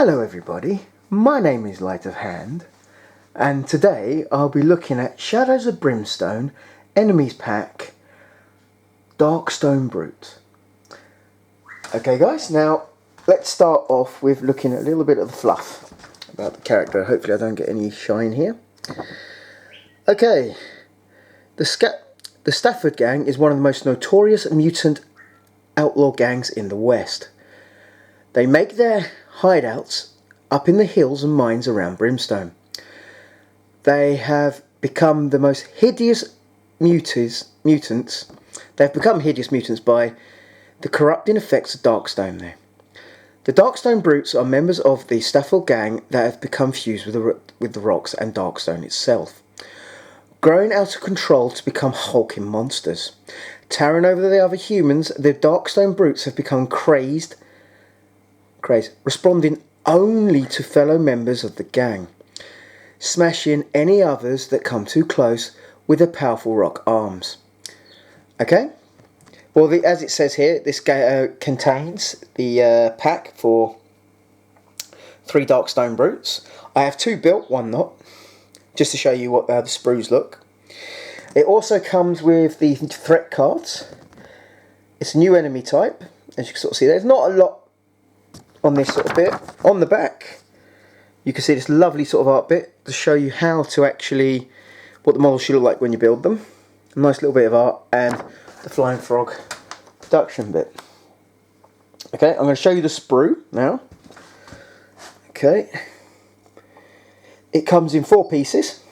Hello everybody, my name is Light of Hand, and today I'll be looking at Shadows of Brimstone, Enemies Pack, Darkstone Brute. Okay guys, now let's start off with looking at a little bit of the fluff about the character. Hopefully I don't get any shine here. Okay, the Stafford gang is one of the most notorious mutant outlaw gangs in the West. They make their hideouts up in the hills and mines around Brimstone. They have become the most hideous mutants. They've become hideous mutants by the corrupting effects of Darkstone there. The Darkstone Brutes are members of the Stafford gang that have become fused with the rocks and Darkstone itself, growing out of control to become hulking monsters. Towering over the other humans, the Darkstone Brutes have become crazed, responding only to fellow members of the gang, smashing any others that come too close with their powerful rock arms. Okay, well, as it says here, this contains the pack for 3 Darkstone Brutes. I have 2 built, 1 not, just to show you what the sprues look. It also comes with the threat cards. It's a new enemy type, as you can sort of see. There's not a lot on this sort of bit. On the back you can see this lovely sort of art bit to show you how to actually, what the models should look like when you build them. A nice little bit of art, and the flying frog production bit. Okay, I'm going to show you the sprue now. Okay, it comes in 4 pieces.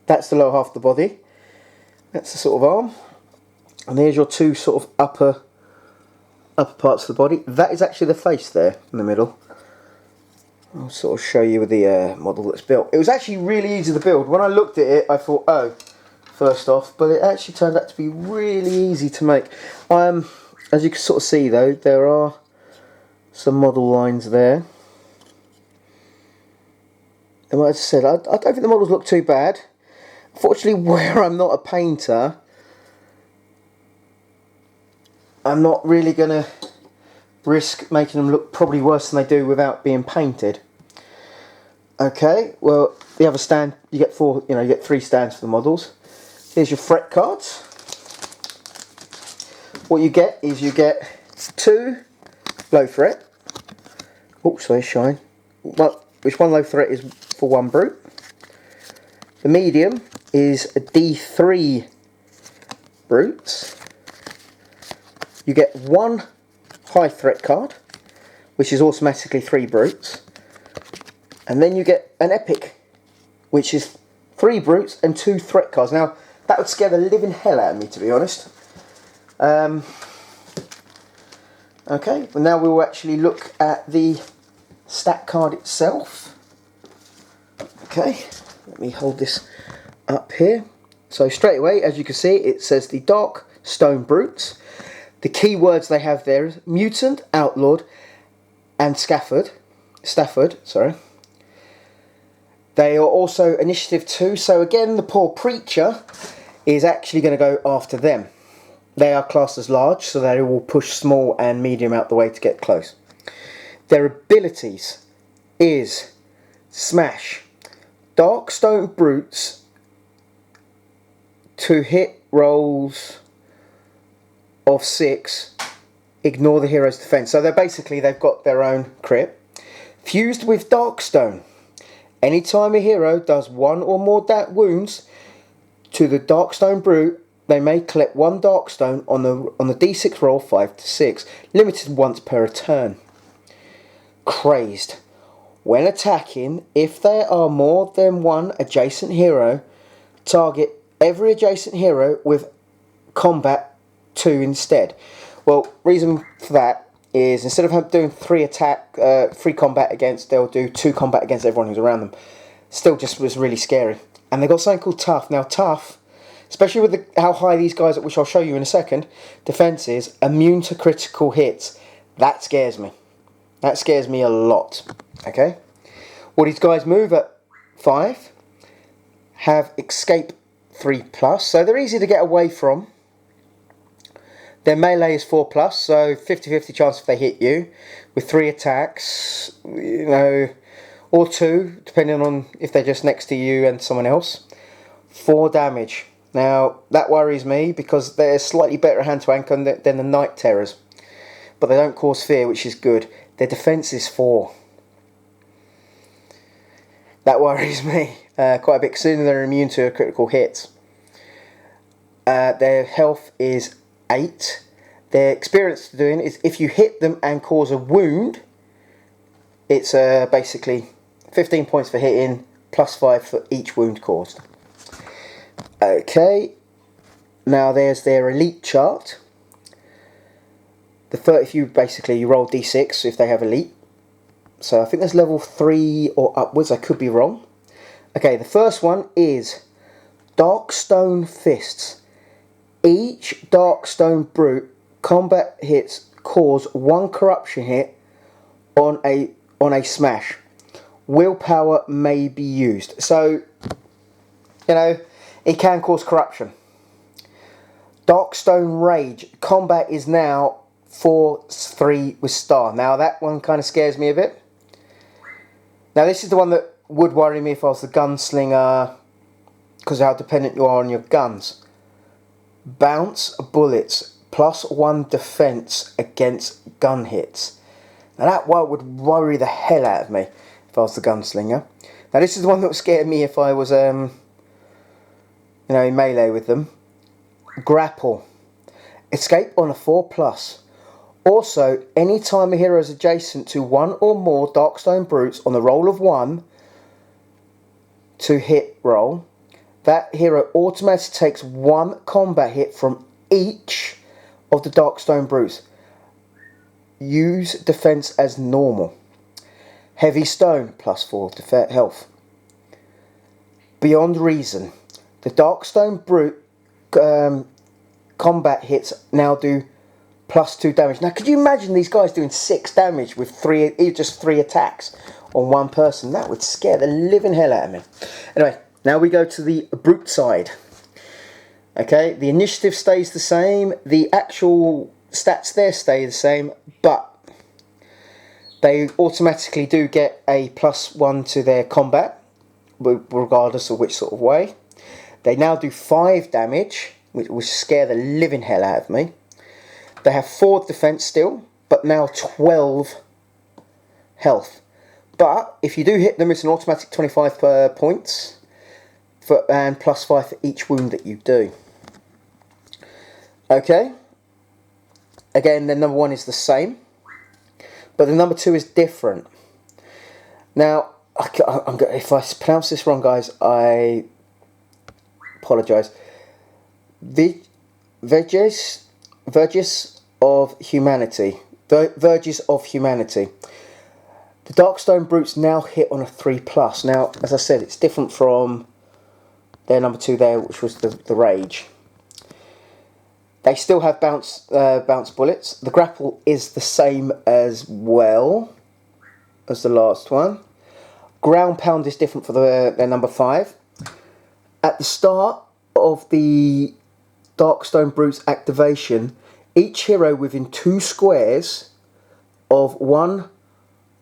That's the lower half of the body, that's the sort of arm, and here's your 2 sort of upper parts of the body. That is actually the face there in the middle. I'll sort of show you with the model that's built. It was actually really easy to build. When I looked at it I thought, oh, first off, but it actually turned out to be really easy to make. As you can sort of see though, there are some model lines there. And as I said, I don't think the models look too bad. Fortunately, where I'm not a painter, I'm not really going to risk making them look probably worse than they do without being painted. Okay, well, the other stand, you get 4, you get 3 stands for the models. Here's your fret cards. What you get is you get 2 low threat. Oops, sorry, shine. Which 1 low threat is for 1 brute. The medium is a D3 brutes. You get 1 high threat card, which is automatically 3 brutes, and then you get an epic, which is 3 brutes and 2 threat cards. Now that would scare the living hell out of me, to be honest. Okay, well, now we will actually look at the stat card itself. Okay, let me hold this up here. So straight away, as you can see, it says the Darkstone Brutes. The key words they have there is mutant, outlawed, and Stafford. Sorry. They are also initiative 2, so again the poor preacher is actually going to go after them. They are classed as large, so they will push small and medium out the way to get close. Their abilities is smash. Darkstone Brutes to hit rolls of 6, ignore the hero's defense. So they've got their own crit. Fused with Darkstone, anytime a hero does 1 or more wounds to the Darkstone Brute, they may collect 1 Darkstone on the D6 roll 5 to 6, limited once per turn. Crazed. When attacking, if there are more than 1 adjacent hero, target every adjacent hero with combat 2 instead. Well, reason for that is instead of doing 3 combat against, they'll do 2 combat against everyone who's around them. Still just was really scary. And they've got something called tough. Now tough, especially with how high these guys, which I'll show you in a second, defense is, immune to critical hits. That scares me. That scares me a lot. Okay? Well, these guys move at 5, have escape 3+, so they're easy to get away from. Their melee is 4+, so 50-50 chance if they hit you, with 3 attacks, you know, or 2, depending on if they're just next to you and someone else. 4 damage. Now, that worries me because they're slightly better hand-to-hand than the Night Terrors. But they don't cause fear, which is good. Their defense is 4. That worries me quite a bit, considering they're immune to critical hits. Their health is 8. Their experience doing is if you hit them and cause a wound, it's basically 15 points for hitting, +5 for each wound caused. Okay, now there's their elite chart. If you roll d6 if they have elite. So I think there's level 3 or upwards, I could be wrong. Okay, the first one is Darkstone Fists. Each Darkstone Brute combat hits cause 1 corruption hit on a smash. Willpower may be used. So, you know, it can cause corruption. Darkstone Rage. Combat is now 4/3 with star. Now that one kind of scares me a bit. Now this is the one that would worry me if I was the Gunslinger, because of how dependent you are on your guns. Bounce bullets, +1 defense against gun hits. Now that one would worry the hell out of me if I was the Gunslinger. Now this is the one that would scare me if I was in melee with them. Grapple. Escape on a 4+. Also, anytime a hero is adjacent to 1 or more Darkstone Brutes on the roll of 1 to hit roll, that hero automatically takes 1 combat hit from each of the Darkstone Brutes. Use defense as normal. Heavy Stone, +4 health. Beyond Reason. The Darkstone Brute combat hits now do +2 damage. Now, could you imagine these guys doing 6 damage with just 3 attacks on one person? That would scare the living hell out of me. Anyway, now we go to the brute side. Okay, the initiative stays the same. The actual stats there stay the same, but they automatically do get a +1 to their combat, regardless of which sort of way. They now do 5 damage, which will scare the living hell out of me. They have 4 defense still, but now 12 health. But if you do hit them, it's an automatic 25 points, and +5 for each wound that you do. Okay. Again, the number 1 is the same, but the number 2 is different. Now, if I pronounce this wrong, guys, I apologise. Verges of Humanity. Verges of Humanity. The Darkstone Brutes now hit on a 3+. Now, as I said, it's different from their number 2 there, which was the Rage. They still have bounce bullets. The grapple is the same as well as the last one. Ground pound is different for their number 5. At the start of the Darkstone Brute's activation, each hero within 2 squares of 1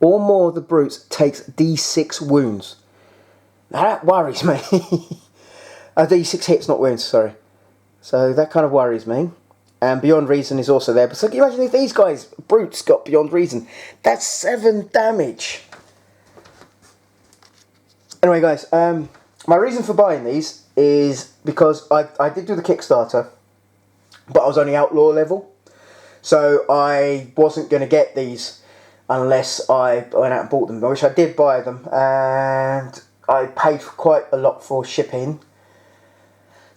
or more of the brutes takes d6 wounds. Now that worries me. D6 hits, not wounds, sorry. So that kind of worries me. And Beyond Reason is also there. But so can you imagine if these guys, brutes, got Beyond Reason? That's 7 damage. Anyway, guys, my reason for buying these is because I did do the Kickstarter, but I was only outlaw level, so I wasn't going to get these unless I went out and bought them, which I did buy them, and I paid quite a lot for shipping.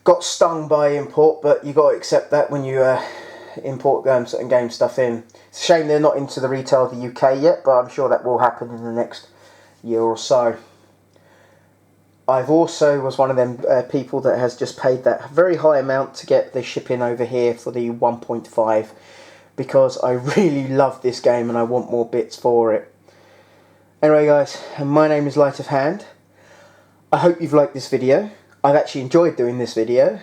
Got stung by import, but you got to accept that when you import certain game stuff in. It's a shame they're not into the retail of the UK yet, but I'm sure that will happen in the next year or so. I've also was one of them people that has just paid that very high amount to get the shipping over here for the 1.5, because I really love this game and I want more bits for it. Anyway, guys, my name is Light of Hand. I hope you've liked this video. I've actually enjoyed doing this video.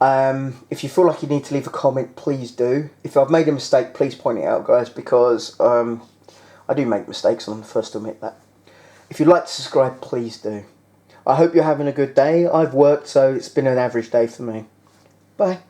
If you feel like you need to leave a comment, please do. If I've made a mistake, please point it out, guys, because I do make mistakes, and I'm the first to admit that. If you'd like to subscribe, please do. I hope you're having a good day. I've worked, so it's been an average day for me. Bye.